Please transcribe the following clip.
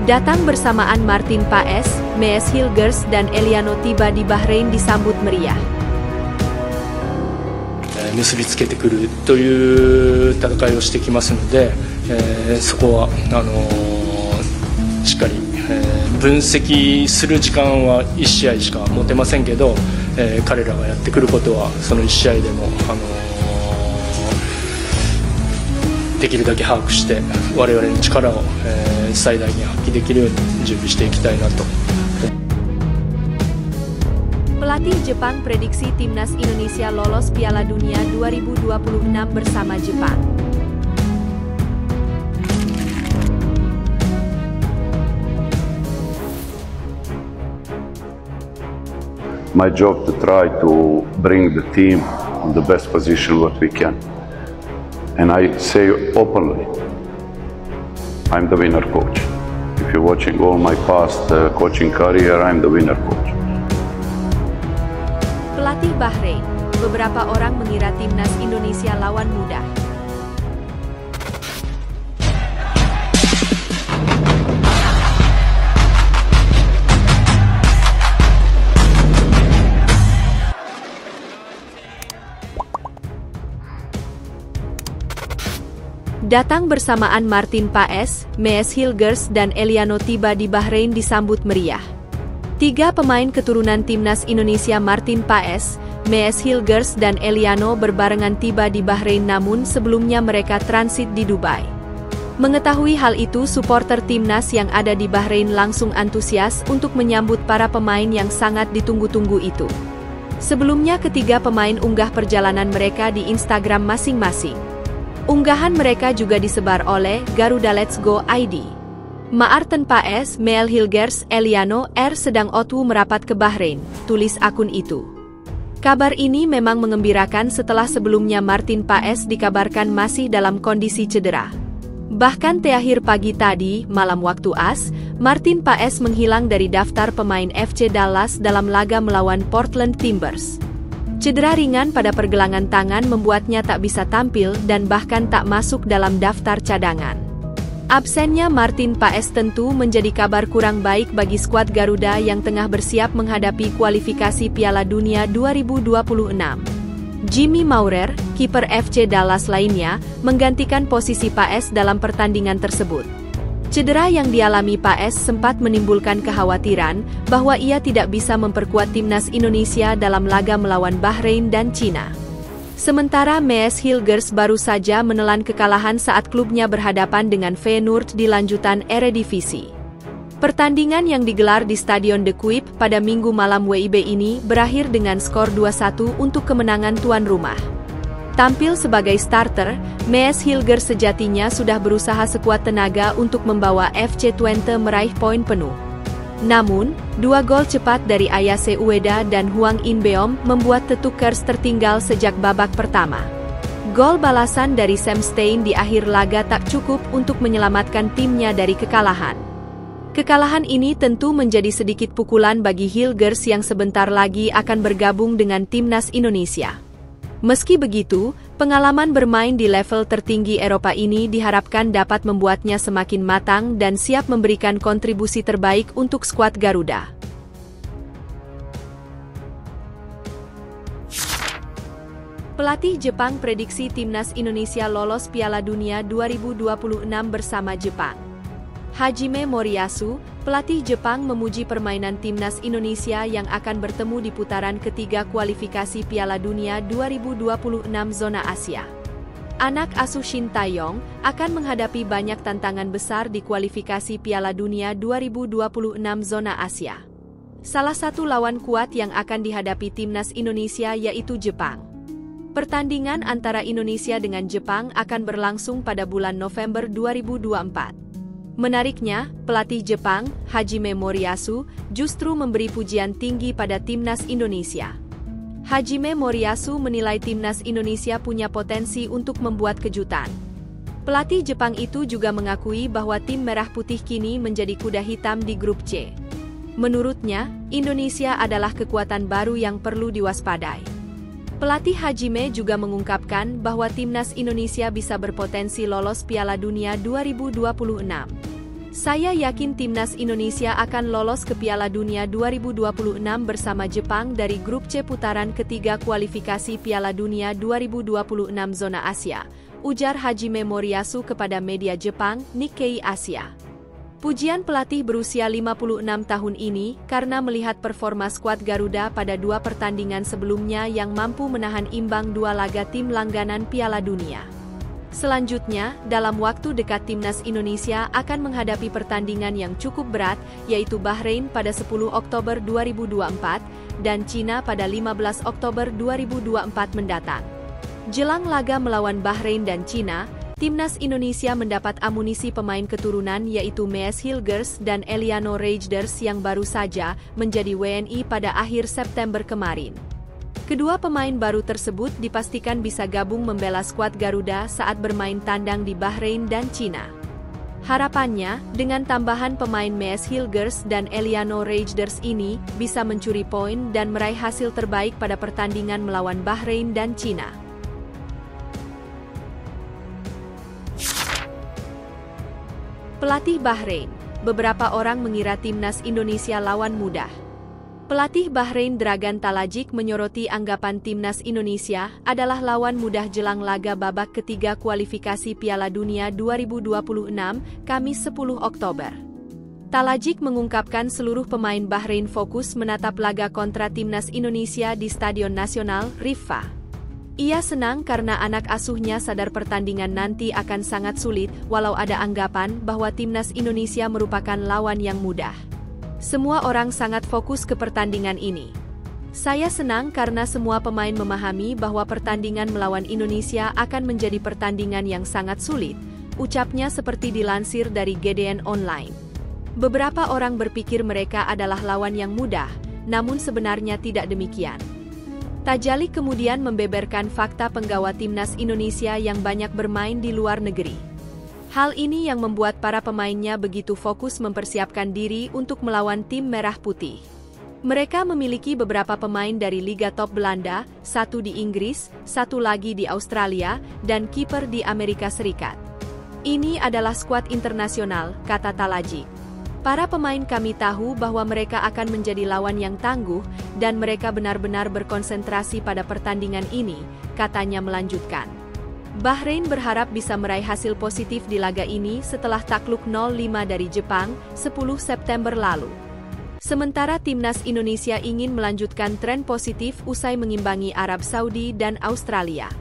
Datang bersamaan Martin Paes, Mees Hilgers dan Eliano tiba di Bahrain disambut meriah. 結びつけてくるという戦いをしてきますので、そこはしっかり、分析する時間は1試合しか持てませんけど、彼らがやってくることはその1試合でも、できるだけ把握して我々の力を、最大限発揮できるように準備していきたいなと。 Pelatih Jepang prediksi timnas Indonesia lolos Piala Dunia 2026 bersama Jepang. My job to try to bring the team on the best position what we can. And I say openly, I'm the winner coach. If you're watching all my past coaching career, I'm the winner coach. Pelatih Bahrain, beberapa orang mengira timnas Indonesia lawan mudah. Datang bersamaan Martin Paes, Mees Hilgers dan Eliano tiba di Bahrain disambut meriah. 3 pemain keturunan timnas Indonesia Martin Paes, Mees Hilgers dan Eliano berbarengan tiba di Bahrain namun sebelumnya mereka transit di Dubai. Mengetahui hal itu supporter timnas yang ada di Bahrain langsung antusias untuk menyambut para pemain yang sangat ditunggu-tunggu itu. Sebelumnya ketiga pemain unggah perjalanan mereka di Instagram masing-masing. Unggahan mereka juga disebar oleh Garuda Let's Go ID. Maarten Paes, Mees Hilgers, Eliano sedang outwu merapat ke Bahrain, tulis akun itu. Kabar ini memang mengembirakan setelah sebelumnya Martin Paes dikabarkan masih dalam kondisi cedera. Bahkan terakhir pagi tadi, malam waktu AS, Martin Paes menghilang dari daftar pemain FC Dallas dalam laga melawan Portland Timbers. Cedera ringan pada pergelangan tangan membuatnya tak bisa tampil dan bahkan tak masuk dalam daftar cadangan. Absennya Martin Paes tentu menjadi kabar kurang baik bagi skuad Garuda yang tengah bersiap menghadapi kualifikasi Piala Dunia 2026. Jimmy Maurer, kiper FC Dallas lainnya, menggantikan posisi Paes dalam pertandingan tersebut. Cedera yang dialami Paes sempat menimbulkan kekhawatiran bahwa ia tidak bisa memperkuat timnas Indonesia dalam laga melawan Bahrain dan Cina. Sementara Mees Hilgers baru saja menelan kekalahan saat klubnya berhadapan dengan Feyenoord di lanjutan Eredivisie. Pertandingan yang digelar di Stadion De Kuip pada Minggu malam WIB ini berakhir dengan skor 2-1 untuk kemenangan tuan rumah. Tampil sebagai starter, Mees Hilgers sejatinya sudah berusaha sekuat tenaga untuk membawa FC Twente meraih poin penuh. Namun, 2 gol cepat dari Ayase Ueda dan Hwang In-beom membuat The Tukers tertinggal sejak babak pertama. Gol balasan dari Sam Stein di akhir laga tak cukup untuk menyelamatkan timnya dari kekalahan. Kekalahan ini tentu menjadi sedikit pukulan bagi Hilgers yang sebentar lagi akan bergabung dengan timnas Indonesia. Meski begitu, pengalaman bermain di level tertinggi Eropa ini diharapkan dapat membuatnya semakin matang dan siap memberikan kontribusi terbaik untuk skuad Garuda. Pelatih Jepang prediksi timnas Indonesia lolos Piala Dunia 2026 bersama Jepang. Hajime Moriyasu, pelatih Jepang memuji permainan timnas Indonesia yang akan bertemu di putaran ketiga kualifikasi Piala Dunia 2026 zona Asia. Anak asuh Shin Tae-yong akan menghadapi banyak tantangan besar di kualifikasi Piala Dunia 2026 zona Asia. Salah satu lawan kuat yang akan dihadapi timnas Indonesia yaitu Jepang. Pertandingan antara Indonesia dengan Jepang akan berlangsung pada bulan November 2024. Menariknya, pelatih Jepang, Hajime Moriyasu, justru memberi pujian tinggi pada timnas Indonesia. Hajime Moriyasu menilai timnas Indonesia punya potensi untuk membuat kejutan. Pelatih Jepang itu juga mengakui bahwa tim merah putih kini menjadi kuda hitam di grup C. Menurutnya, Indonesia adalah kekuatan baru yang perlu diwaspadai. Pelatih Hajime juga mengungkapkan bahwa timnas Indonesia bisa berpotensi lolos Piala Dunia 2026. Saya yakin timnas Indonesia akan lolos ke Piala Dunia 2026 bersama Jepang dari grup C putaran ketiga kualifikasi Piala Dunia 2026 zona Asia, ujar Hajime Moriyasu kepada media Jepang, Nikkei Asia. Pujian pelatih berusia 56 tahun ini karena melihat performa skuad Garuda pada 2 pertandingan sebelumnya yang mampu menahan imbang 2 laga tim langganan Piala Dunia. Selanjutnya, dalam waktu dekat timnas Indonesia akan menghadapi pertandingan yang cukup berat, yaitu Bahrain pada 10 Oktober 2024 dan Cina pada 15 Oktober 2024 mendatang. Jelang laga melawan Bahrain dan Cina, timnas Indonesia mendapat amunisi pemain keturunan yaitu Mees Hilgers dan Eliano Rejders yang baru saja menjadi WNI pada akhir September kemarin. Kedua pemain baru tersebut dipastikan bisa gabung membela skuad Garuda saat bermain tandang di Bahrain dan Cina. Harapannya, dengan tambahan pemain Mees Hilgers dan Eliano Rejders ini, bisa mencuri poin dan meraih hasil terbaik pada pertandingan melawan Bahrain dan Cina. Pelatih Bahrain, beberapa orang mengira timnas Indonesia lawan mudah. Pelatih Bahrain Dragan Talajik menyoroti anggapan timnas Indonesia adalah lawan mudah jelang laga babak ketiga kualifikasi Piala Dunia 2026, Kamis 10 Oktober. Talajik mengungkapkan seluruh pemain Bahrain fokus menatap laga kontra timnas Indonesia di Stadion Nasional, Riffa. Ia senang karena anak asuhnya sadar pertandingan nanti akan sangat sulit, walau ada anggapan bahwa timnas Indonesia merupakan lawan yang mudah. Semua orang sangat fokus ke pertandingan ini. Saya senang karena semua pemain memahami bahwa pertandingan melawan Indonesia akan menjadi pertandingan yang sangat sulit, ucapnya seperti dilansir dari GDN Online. Beberapa orang berpikir mereka adalah lawan yang mudah, namun sebenarnya tidak demikian. Tajali kemudian membeberkan fakta penggawa timnas Indonesia yang banyak bermain di luar negeri. Hal ini yang membuat para pemainnya begitu fokus mempersiapkan diri untuk melawan tim merah putih. Mereka memiliki beberapa pemain dari Liga Top Belanda, 1 di Inggris, 1 lagi di Australia, dan kiper di Amerika Serikat. Ini adalah skuad internasional, kata Talajik. Para pemain kami tahu bahwa mereka akan menjadi lawan yang tangguh, dan mereka benar-benar berkonsentrasi pada pertandingan ini, katanya melanjutkan. Bahrain berharap bisa meraih hasil positif di laga ini setelah takluk 0-5 dari Jepang, 10 September lalu. Sementara timnas Indonesia ingin melanjutkan tren positif usai mengimbangi Arab Saudi dan Australia.